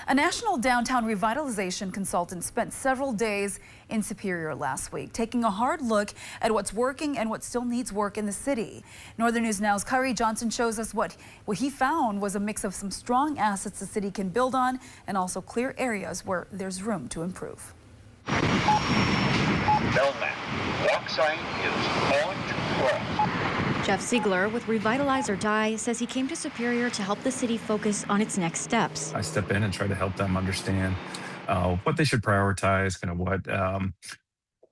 A national downtown revitalization consultant spent several days in Superior last week, taking a hard look at what's working and what still needs work in the city. Northern News Now's Kyrie Johnson shows us what he found was a mix of some strong assets the city can build on and also clear areas where there's room to improve. Belknap, walk sign is on to cross. Jeff Ziegler with Revitalize or Die says he came to Superior to help the city focus on its next steps. I step in and try to help them understand what they should prioritize, kind of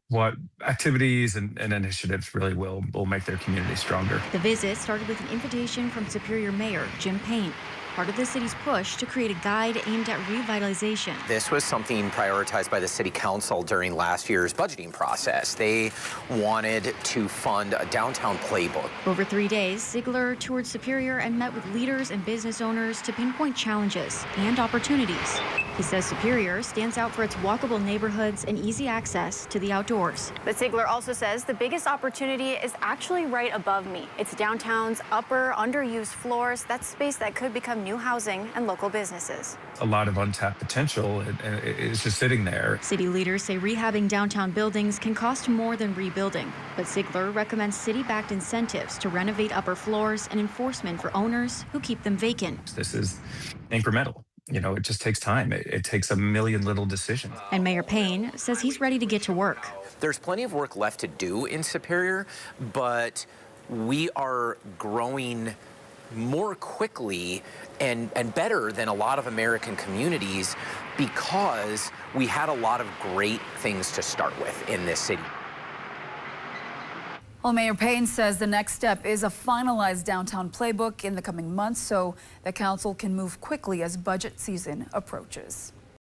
what activities and initiatives really will make their community stronger. The visit started with an invitation from Superior Mayor Jim Payne, part of the city's push to create a guide aimed at revitalization. This was something prioritized by the City Council during last year's budgeting process. They wanted to fund a downtown playbook. Over 3 days, Ziegler toured Superior and met with leaders and business owners to pinpoint challenges and opportunities. He says Superior stands out for its walkable neighborhoods and easy access to the outdoors. But Ziegler also says the biggest opportunity is actually right above me. It's downtown's upper, underused floors. That's space that could become new housing and local businesses. A lot of untapped potential is just sitting there. City leaders say rehabbing downtown buildings can cost more than rebuilding, but Ziegler recommends city-backed incentives to renovate upper floors and enforcement for owners who keep them vacant. This is incremental. You know, it just takes time. It takes a million little decisions. And Mayor Payne says he's ready to get to work. There's plenty of work left to do in Superior, but we are growing more quickly and better than a lot of American communities because we had a lot of great things to start with in this city. Well, Mayor Payne says the next step is a finalized downtown playbook in the coming months so the council can move quickly as budget season approaches.